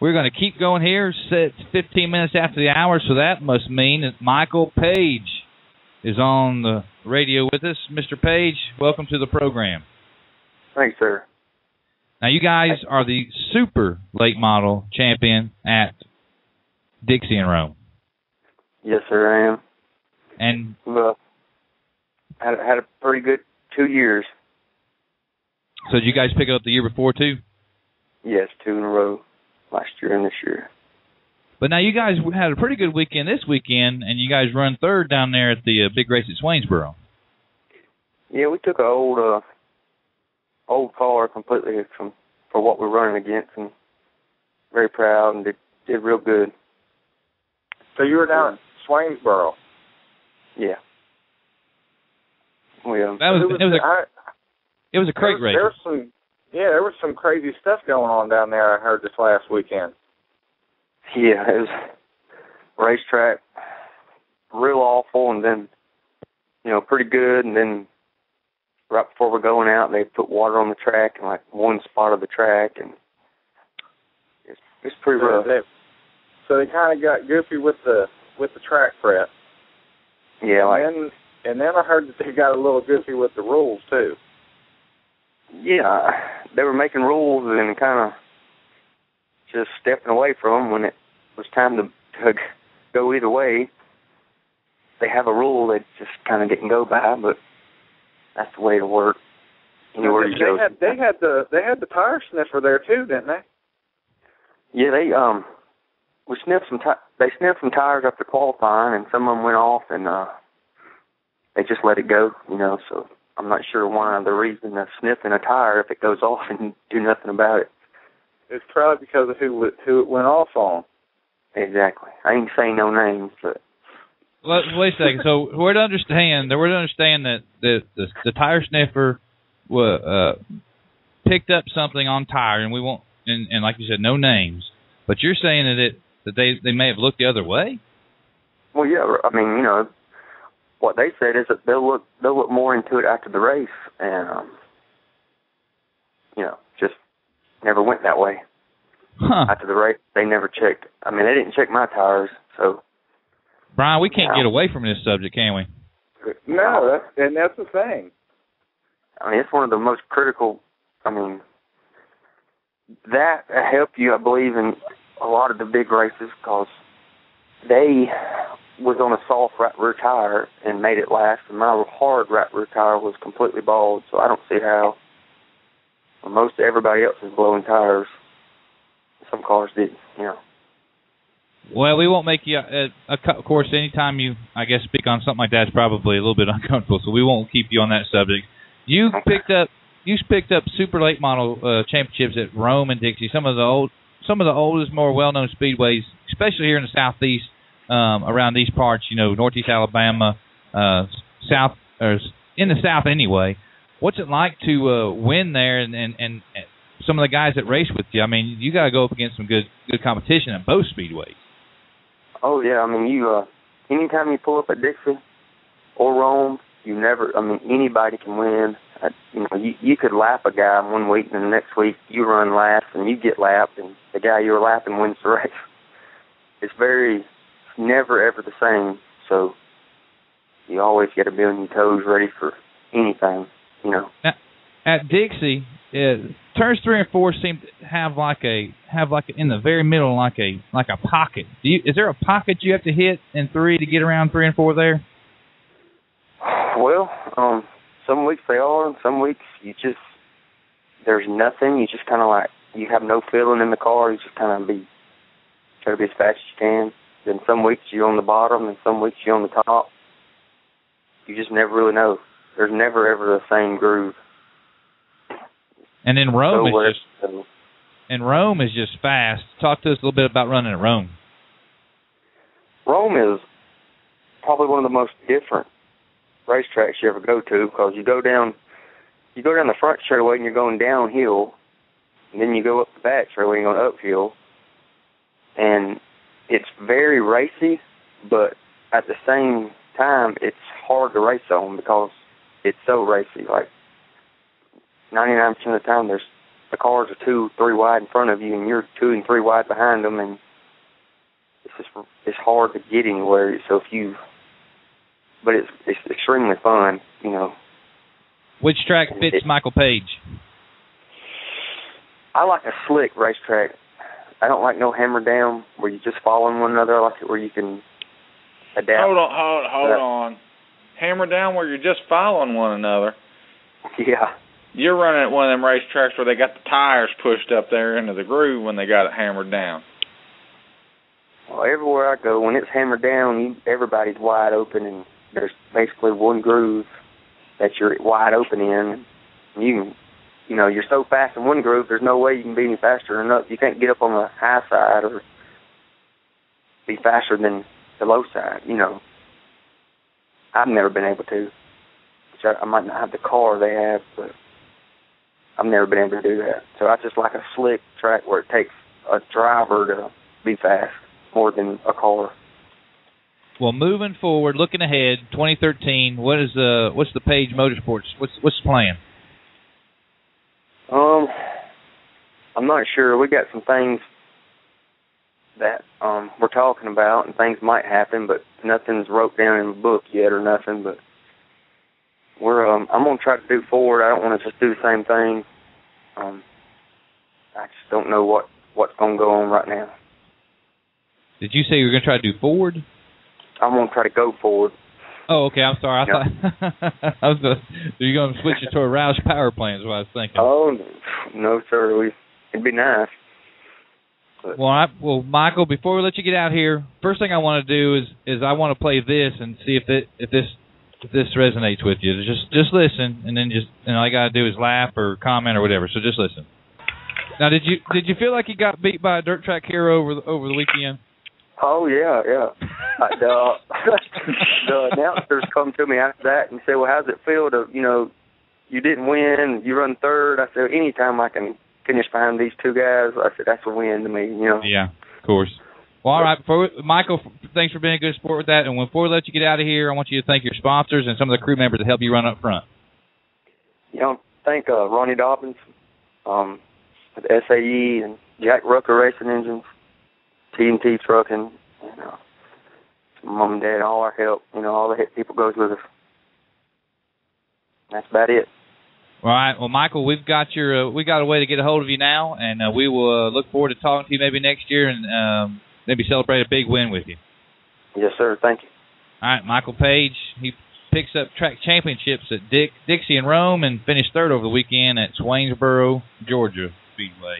We're going to keep going here. It's 15 minutes after the hour, so that must mean that Michael Page is on the radio with us. Mr. Page, welcome to the program. Thanks, sir. Now, you guys are the super late model champion at Dixie and Rome. Yes, sir, I am. And had a pretty good 2 years. So did you guys pick it up the year before, too? Yes, 2 in a row, last year and this year. But now you guys had a pretty good weekend this weekend, and you guys run third down there at the big race at Swainsboro. Yeah, we took an old car completely for what we're running against, and very proud, and did real good. So you were down at Swainsboro? Yeah. It was a crate race. There was some crazy stuff going on down there, I heard, this last weekend. Yeah, it was racetrack, real awful, and then, pretty good, and then right before we're going out, they put water on the track in, like, one spot of the track, and it's pretty rough. So they kind of got goofy with the track prep. Yeah, and then I heard that they got a little goofy with the rules, too. Yeah, they were making rules and kind of just stepping away from them when it was time to go either way. They have a rule that just kind of didn't go by, but that's the way to work. Anywhere you go. They had the tire sniffer there too, didn't they? Yeah, we sniffed they sniffed some tires after qualifying, and some of them went off, and they just let it go. So I'm not sure why the reason of sniffing a tire if it goes off and do nothing about it. It's probably because of who it went off on. Exactly. I ain't saying no names, but. Wait a second. So we're to understand that the tire sniffer picked up something on tire, and we won't, and like you said, no names. But you're saying that they may have looked the other way. Well, yeah. I mean, what they said is that they'll look more into it after the race, and just never went that way. Huh. After the race, they never checked. I mean, they didn't check my tires, so. Brian, we can't get away from this subject, can we? No, that's the thing. I mean, it's one of the most critical. I mean, that helped you, I believe, in a lot of the big races because they was on a soft right rear tire and made it last, and my hard right rear tire was completely bald, so I don't see how most everybody else is blowing tires. Some cars didn't, Well, we won't make you. Of course, anytime you, I guess, speak on something like that, it's probably a little bit uncomfortable. So we won't keep you on that subject. You picked up super late model championships at Rome and Dixie. Some of the oldest, more well-known speedways, especially here in the southeast, around these parts. Northeast Alabama, south or in the south anyway. What's it like to win there and some of the guys that race with you? I mean, you got to go up against some good competition at both speedways. Oh, yeah. I mean, anytime you pull up at Dixie or Rome, anybody can win. You could lap a guy one week, and the next week you run laps, and you get lapped, and the guy you were lapping wins the race. It's never, ever the same, so you always got to be on your toes ready for anything, Now, at Dixie, turns 3 and 4 seem to have like in the very middle like a pocket. Is there a pocket you have to hit in 3 to get around 3 and 4 there? Well, some weeks they are, and some weeks there's nothing. You just kind of you have no feeling in the car. You just kind of try to be as fast as you can. Then some weeks you're on the bottom, and some weeks you're on the top. You just never really know. There's never ever the same groove. And in Rome, Rome is just fast. Talk to us a little bit about running at Rome. Rome is probably one of the most different racetracks you ever go to because you go down the front straightaway and you're going downhill, and then you go up the back straightaway and you're going uphill, and it's very racy, but at the same time it's hard to race on because it's so racy. Like 99% of the time there's the cars are 2, 3 wide in front of you, and you're 2 and 3 wide behind them, and it's hard to get anywhere. So but it's extremely fun, you know. Which track fits Michael Page? I like a slick racetrack. I don't like no hammer down where you just following one another. I like it where you can adapt. Hold on. Hammer down where you're just following one another. Yeah. You're running at one of them racetracks where they got the tires pushed up there into the groove when they got it hammered down. Well, everywhere I go, when it's hammered down, everybody's wide open, and there's basically one groove that you're wide open in. You know, you're so fast in one groove, there's no way you can be any faster than up. You can't get up on the high side or be faster than the low side, you know. I've never been able to. I might not have the car they have, but I've never been able to do that. So I just like a slick track where it takes a driver to be fast more than a car. Well, moving forward, looking ahead, 2013, what's the Page Motorsports? What's the plan? I'm not sure. We got some things that we're talking about, and things might happen, but nothing's wrote down in the book yet or nothing. But I'm gonna try to do forward. I don't want to just do the same thing. I just don't know what's gonna go on right now. Did you say you were gonna try to do forward? I'm gonna try to go forward. Oh, okay. I'm sorry. I thought you're going to switch it to a Roush power plant is what I was thinking. Oh, no, sir. It'd be nice. But. Well, Michael, before we let you get out here, first thing I want to do is I want to play this and see if this resonates with you. Just listen, and then all you got to do is laugh or comment or whatever. So just listen. Now, did you feel like you got beat by a dirt track hero over the weekend? Oh, yeah. The announcers come to me after that and say, well, how's it feel to, you didn't win, you run third? I said, anytime I can finish behind these two guys, I said, that's a win to me, Yeah, of course. Well, all right, Michael, thanks for being a good sport with that. And before we let you get out of here, I want you to thank your sponsors and some of the crew members that help you run up front. Thank Ronnie Dobbins, with SAE and Jack Rucker Racing Engines, T&T Trucking, Mom and Dad, all our help, all the people goes with us. That's about it. All right. Well, Michael, we got a way to get a hold of you now, and we will look forward to talking to you maybe next year and maybe celebrate a big win with you. Yes, sir. Thank you. All right, Michael Page, he picks up track championships at Dixie and Rome and finished third over the weekend at Swainsboro, Georgia Speedway.